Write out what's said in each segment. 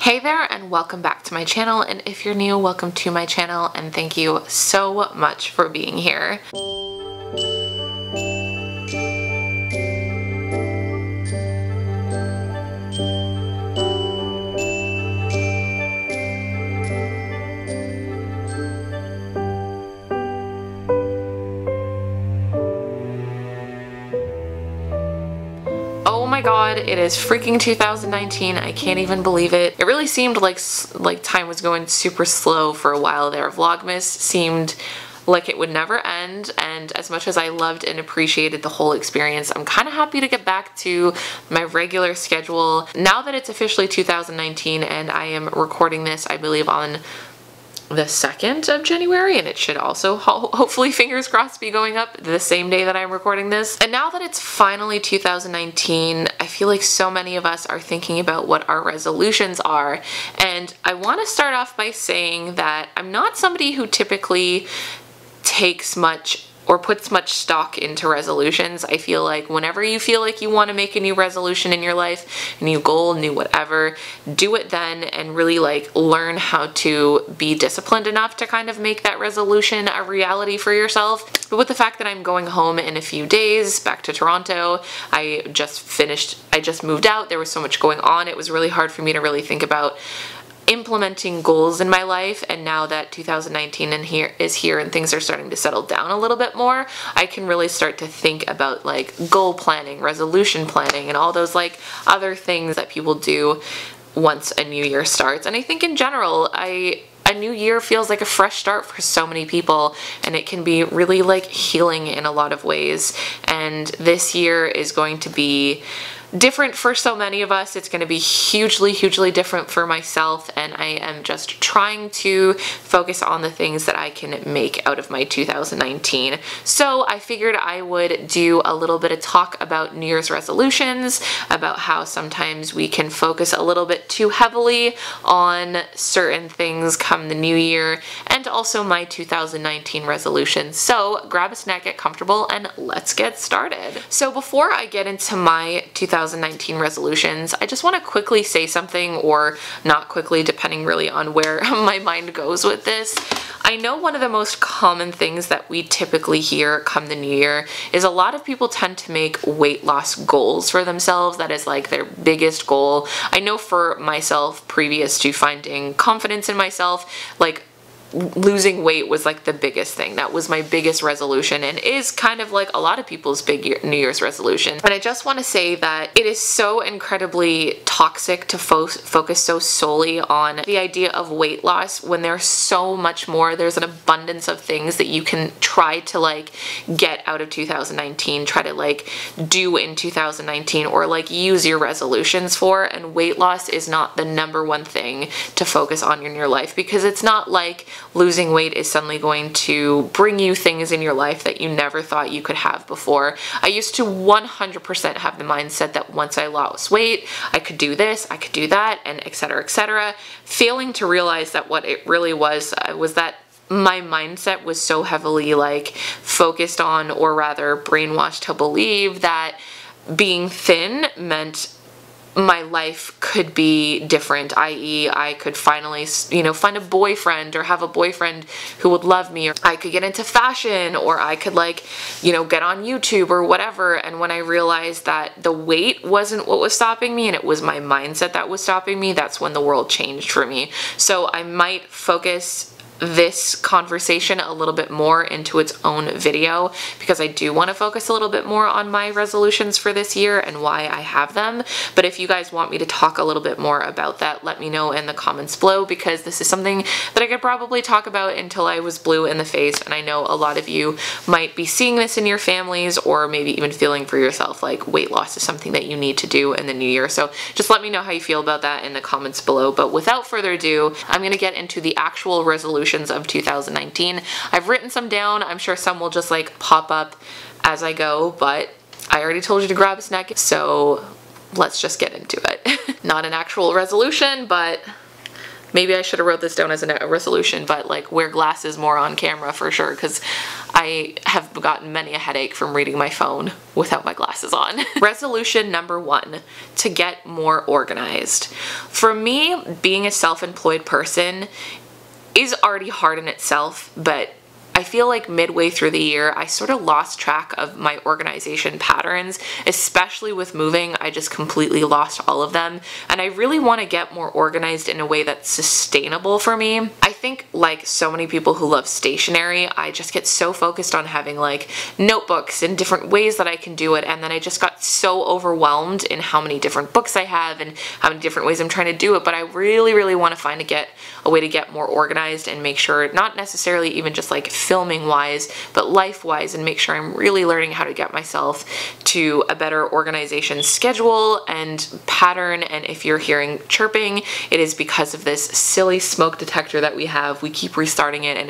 Hey there and welcome back to my channel, and if you're new, welcome to my channel and thank you so much for being here. Oh my god, it is freaking 2019. I can't even believe it. It really seemed like time was going super slow for a while there. Vlogmas seemed like it would never end, and as much as I loved and appreciated the whole experience, I'm kind of happy to get back to my regular schedule now that it's officially 2019 and I am recording this, I believe, on the 2nd of January, and it should also hopefully, fingers crossed, be going up the same day that I'm recording this. And now that it's finally 2019, I feel like so many of us are thinking about what our resolutions are, and I want to start off by saying that I'm not somebody who typically takes much or puts much stock into resolutions. I feel like whenever you feel like you want to make a new resolution in your life, a new goal, new whatever, do it then and really like learn how to be disciplined enough to kind of make that resolution a reality for yourself. But with the fact that I'm going home in a few days back to Toronto, I just moved out, there was so much going on, it was really hard for me to really think about implementing goals in my life. And now that 2019 is here and things are starting to settle down a little bit more, I can really start to think about like goal planning, resolution planning, and all those like other things that people do once a new year starts. And I think in general, a new year feels like a fresh start for so many people, and it can be really like healing in a lot of ways. And this year is going to be different for so many of us. It's going to be hugely different for myself, and I am just trying to focus on the things that I can make out of my 2019. So I figured I would do a little bit of talk about New Year's resolutions, about how sometimes we can focus a little bit too heavily on certain things come the new year, and also my 2019 resolutions. So grab a snack, get comfortable, and let's get started. So before I get into my 2019 resolutions, I just want to quickly say something, or not quickly, depending really on where my mind goes with this. I know one of the most common things that we typically hear come the new year is a lot of people tend to make weight loss goals for themselves. That is like their biggest goal. I know for myself, previous to finding confidence in myself, like losing weight was like the biggest thing. That was my biggest resolution, and is kind of like a lot of people's big New Year's resolution. And I just want to say that it is so incredibly toxic to focus so solely on the idea of weight loss when there's so much more. There's an abundance of things that you can try to like get out of 2019, try to like do in 2019, or like use your resolutions for, and weight loss is not the #1 thing to focus on in your life, because it's not like losing weight is suddenly going to bring you things in your life that you never thought you could have before. I used to 100% have the mindset that once I lost weight, I could do this, I could do that, and etc., etc. Failing to realize that what it really was that my mindset was so heavily like focused on, or rather brainwashed to believe, that being thin meant my life could be different, i.e. I could finally, find a boyfriend, or have a boyfriend who would love me, or I could get into fashion, or I could like, get on YouTube or whatever. And when I realized that the weight wasn't what was stopping me, and it was my mindset that was stopping me, that's when the world changed for me. So I might focus this conversation a little bit more into its own video, because I do want to focus a little bit more on my resolutions for this year and why I have them. But if you guys want me to talk a little bit more about that, let me know in the comments below, because this is something that I could probably talk about until I was blue in the face. And I know a lot of you might be seeing this in your families, or maybe even feeling for yourself like weight loss is something that you need to do in the new year. So just let me know how you feel about that in the comments below. But without further ado, I'm going to get into the actual resolutions of 2019. I've written some down. I'm sure some will just like pop up as I go, but I already told you to grab a snack, so let's just get into it. Not an actual resolution, but maybe I should have wrote this down as a resolution, but like wear glasses more on camera for sure, because I have gotten many a headache from reading my phone without my glasses on. Resolution number 1, to get more organized. For me, being a self-employed person is already hard in itself, but I feel like midway through the year, I sort of lost track of my organization patterns, especially with moving. I just completely lost all of them, and I really want to get more organized in a way that's sustainable for me. I think, like so many people who love stationery, I just get so focused on having like notebooks and different ways that I can do it, and then I just got so overwhelmed in how many different books I have and how many different ways I'm trying to do it. But I really want to find a way to get more organized and make sure, not necessarily even just like filming wise, but life wise, and make sure I'm really learning how to get myself to a better organization schedule and pattern. And if you're hearing chirping, it is because of this silly smoke detector that we have. We keep restarting it and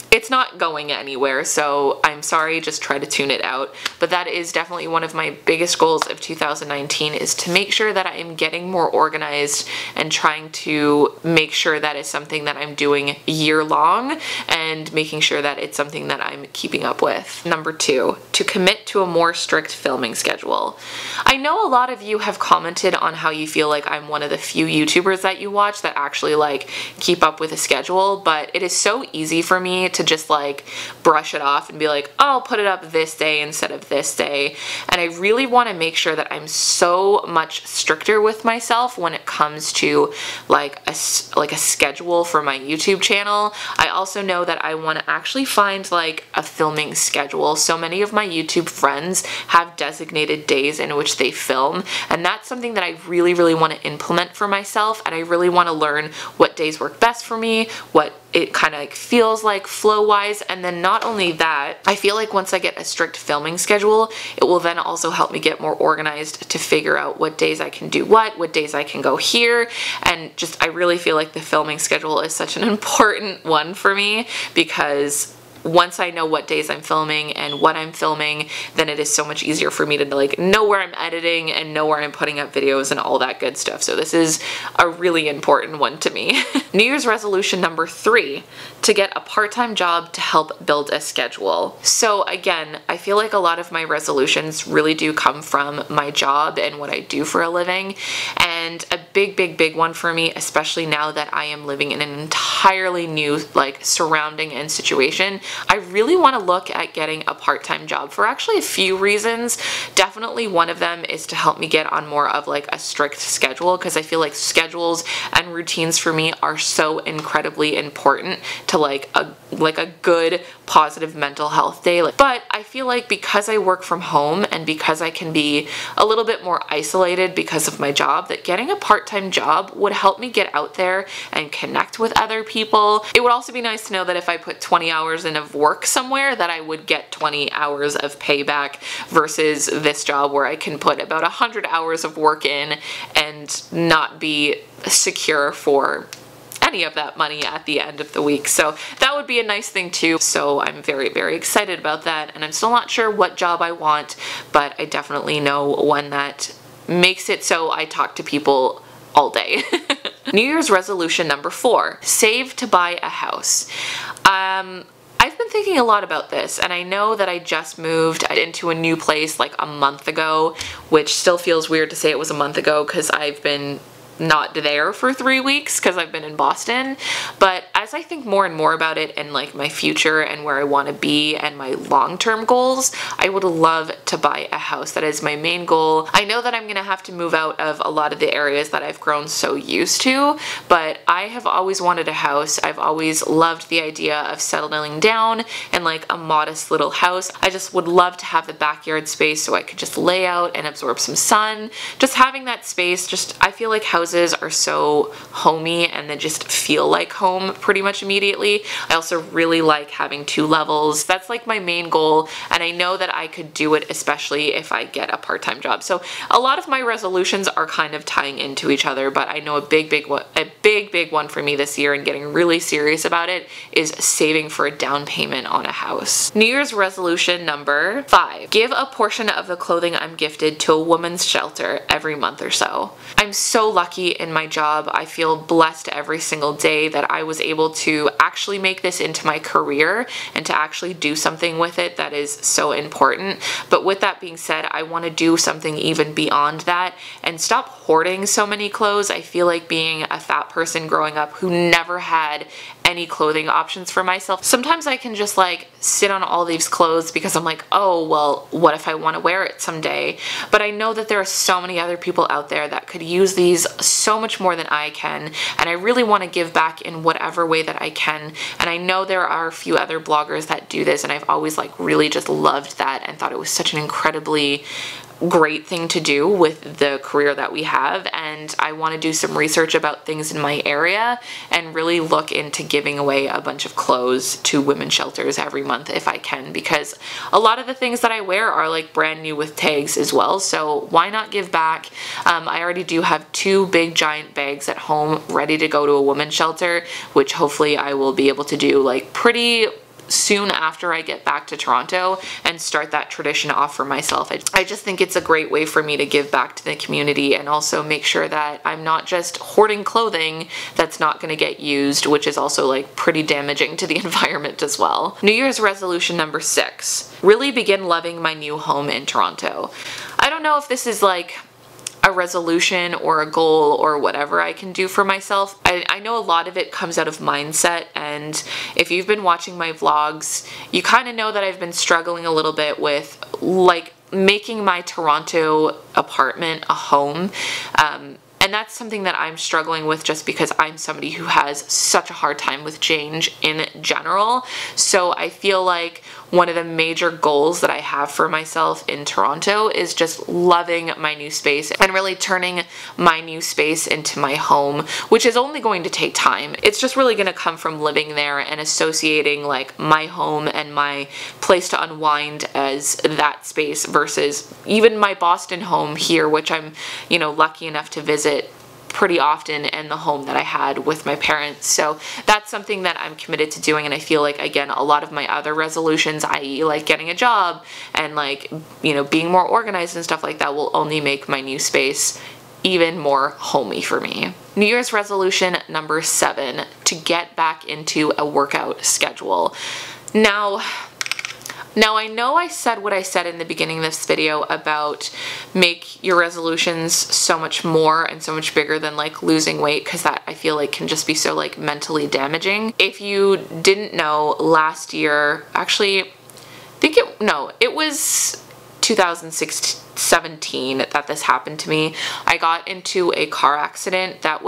it's not going anywhere, so I'm sorry, just try to tune it out. But that is definitely one of my biggest goals of 2019, is to make sure that I am getting more organized and trying to make sure that is something that I'm doing year long and making sure that it's something that I'm keeping up with. Number 2, to commit to a more strict filming schedule. I know a lot of you have commented on how you feel like I'm one of the few YouTubers that you watch that actually like keep up with a schedule, but it is so easy for me to just like brush it off and be like, oh, I'll put it up this day instead of this day. And I really want to make sure that I'm so much stricter with myself when it comes to like a schedule for my YouTube channel. I also know that I want to actually find like a filming schedule. So many of my YouTube friends have designated days in which they film, and that's something that I really want to implement for myself, and I really want to learn what days work best for me, what it kind of like feels like flow-wise. And then not only that, I feel like once I get a strict filming schedule, it will then also help me get more organized to figure out what days I can do what days I can go here. And just, I really feel like the filming schedule is such an important one for me, because once I know what days I'm filming and what I'm filming, then it is so much easier for me to like know where I'm editing and know where I'm putting up videos and all that good stuff. So this is a really important one to me. New Year's resolution number 3, to get a part-time job to help build a schedule. So again, I feel like a lot of my resolutions really do come from my job and what I do for a living. And a big one for me, especially now that I am living in an entirely new like surrounding and situation, I really want to look at getting a part-time job for actually a few reasons. Definitely one of them is to help me get on more of like a strict schedule, because I feel like schedules and routines for me are so incredibly important to like a good positive mental health day. But I feel like because I work from home and because I can be a little bit more isolated because of my job, that getting a part-time job would help me get out there and connect with other people. It would also be nice to know that if I put 20 hours in of work somewhere, that I would get 20 hours of payback, versus this job where I can put about 100 hours of work in and not be secure for any of that money at the end of the week. So that would be a nice thing too. So I'm very excited about that, and I'm still not sure what job I want, but I definitely know one that makes it so I talk to people all day. New Year's resolution number 4, save to buy a house. I've been thinking a lot about this, and I know that I just moved into a new place like a month ago, which still feels weird to say it was a month ago because I've been not there for 3 weeks because I've been in Boston. But as I think more and more about it and like my future and where I want to be and my long-term goals, I would love to buy a house. That is my main goal. I know that I'm gonna have to move out of a lot of the areas that I've grown so used to, but I have always wanted a house. I've always loved the idea of settling down in like a modest little house. I just would love to have the backyard space so I could just lay out and absorb some sun. Just having that space, I feel like houses are so homey and they just feel like home pretty much immediately. I also really like having 2 levels. That's like my main goal, and I know that I could do it especially if I get a part-time job. So a lot of my resolutions are kind of tying into each other, but I know a big big one for me this year and getting really serious about it is saving for a down payment on a house. New Year's resolution number 5. Give a portion of the clothing I'm gifted to a women's shelter every month or so. I'm so lucky in my job. I feel blessed every single day that I was able to actually make this into my career and to actually do something with it that is so important. But with that being said, I want to do something even beyond that and stop hoarding so many clothes. I feel like being a fat person growing up who never had any clothing options for myself, sometimes I can just like sit on all these clothes because I'm like, oh, well, what if I want to wear it someday? But I know that there are so many other people out there that could use these so much more than I can, and I really want to give back in whatever way that I can. And I know there are a few other bloggers that do this, and I've always like really just loved that and thought it was such an incredibly great thing to do with the career that we have. And I want to do some research about things in my area and really look into giving away a bunch of clothes to women's shelters every month if I can, because a lot of the things that I wear are like brand new with tags as well, so why not give back? I already do have 2 big giant bags at home ready to go to a women's shelter, which hopefully I will be able to do like pretty soon after I get back to Toronto and start that tradition off for myself. I just think it's a great way for me to give back to the community and also make sure that I'm not just hoarding clothing that's not going to get used, which is also like pretty damaging to the environment as well. New Year's resolution number 6. Really begin loving my new home in Toronto. I don't know if this is like a resolution or a goal or whatever I can do for myself. I know a lot of it comes out of mindset, and if you've been watching my vlogs, you kind of know that I've been struggling a little bit with like making my Toronto apartment a home. And that's something that I'm struggling with just because I'm somebody who has such a hard time with change in general. So I feel like one of the major goals that I have for myself in Toronto is just loving my new space and really turning my new space into my home, which is only going to take time. It's just really going to come from living there and associating like my home and my place to unwind as that space versus even my Boston home here, which I'm, you know, lucky enough to visit pretty often, and the home that I had with my parents. So that's something that I'm committed to doing, and I feel like, again, a lot of my other resolutions, i.e. like getting a job and like, you know, being more organized and stuff like that, will only make my new space even more homey for me. New Year's resolution number 7, to get back into a workout schedule. Now I know I said what I said in the beginning of this video about make your resolutions so much more and so much bigger than like losing weight, because that I feel like can just be so like mentally damaging. If you didn't know, last year, actually, it was 2017 that this happened to me. I got into a car accident that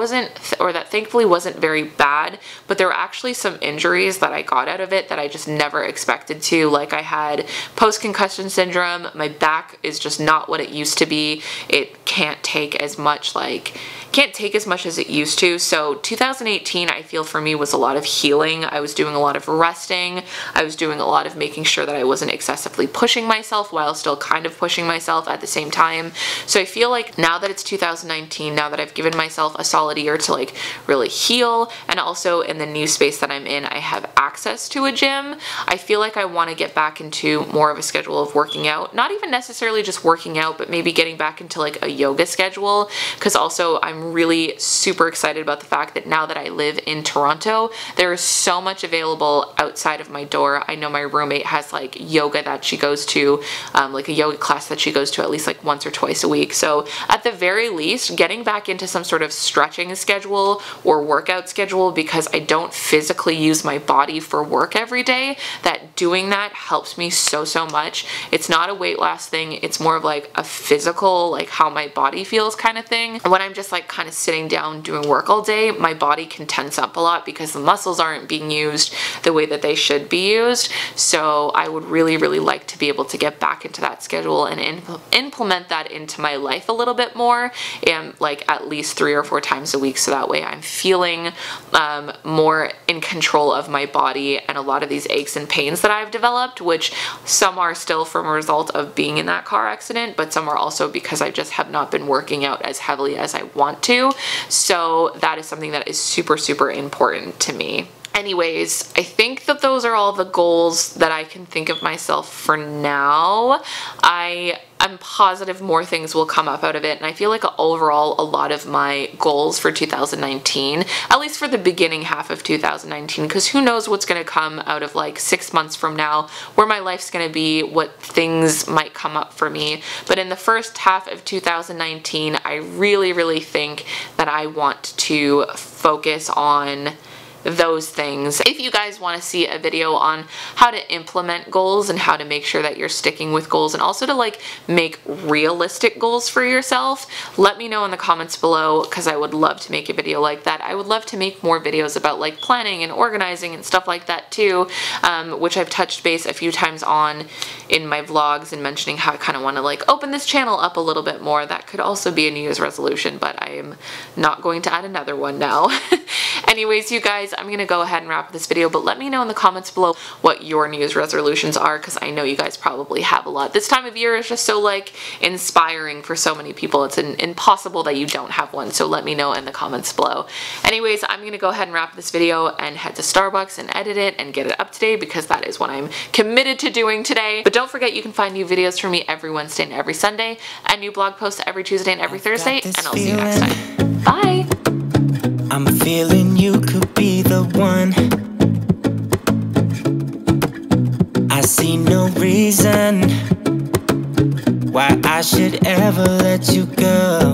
thankfully wasn't very bad, but there were actually some injuries that I got out of it that I just never expected to. Like, I had post-concussion syndrome, my back is just not what it used to be. It can't take as much as it used to. So 2018, I feel for me, was a lot of healing. I was doing a lot of resting. I was doing a lot of making sure that I wasn't excessively pushing myself while still kind of pushing myself at the same time. So I feel like now that it's 2019, now that I've given myself a solid year to like really heal, and also in the new space that I'm in, I have access to a gym, I feel like I want to get back into more of a schedule of working out. Not even necessarily just working out, but maybe getting back into like a yoga schedule, because also I'm really super excited about the fact that now that I live in Toronto, there is so much available outside of my door. I know my roommate has like yoga that she goes to, like a yoga class that she goes to at least like once or twice a week. So at the very least, getting back into some sort of stretching schedule or workout schedule, because I don't physically use my body for work every day, that doing that helps me so much. It's not a weight loss thing, it's more of like a physical, like how my body feels kind of thing. When I'm just like kind of sitting down doing work all day, my body can tense up a lot because the muscles aren't being used the way that they should be used. So I would really like to be able to get back into that schedule and implement that into my life a little bit more, and like at least 3 or 4 times a week, so that way I'm feeling more in control of my body and a lot of these aches and pains that I've developed, which some are still from a result of being in that car accident, but some are also because I just have not been working out as heavily as I want to. So that is something that is super, super important to me. Anyways, I think that those are all the goals that I can think of myself for now. I'm positive more things will come up out of it, and I feel like overall a lot of my goals for 2019, at least for the beginning half of 2019, because who knows what's going to come out of like 6 months from now, where my life's going to be, what things might come up for me. But in the first half of 2019, I really, really think that I want to focus on those things. If you guys want to see a video on how to implement goals and how to make sure that you're sticking with goals, and also to like make realistic goals for yourself, let me know in the comments below, because I would love to make a video like that. I would love to make more videos about like planning and organizing and stuff like that too, which I've touched base a few times on in my vlogs, and mentioning how I kind of want to like open this channel up a little bit more. That could also be a New Year's resolution, but I am not going to add another one now. Anyways, you guys, I'm gonna go ahead and wrap up this video, but let me know in the comments below what your New Year's resolutions are, because I know you guys probably have a lot. This time of year is just so like inspiring for so many people. It's impossible that you don't have one, so let me know in the comments below. Anyways, I'm gonna go ahead and wrap this video and head to Starbucks and edit it and get it up today, because that is what I'm committed to doing today. But don't forget, you can find new videos from me every Wednesday and every Sunday, and new blog posts every Tuesday and every Thursday, and I'll see you next time. Bye! I'm feeling you could be the one. I see no reason why I should ever let you go.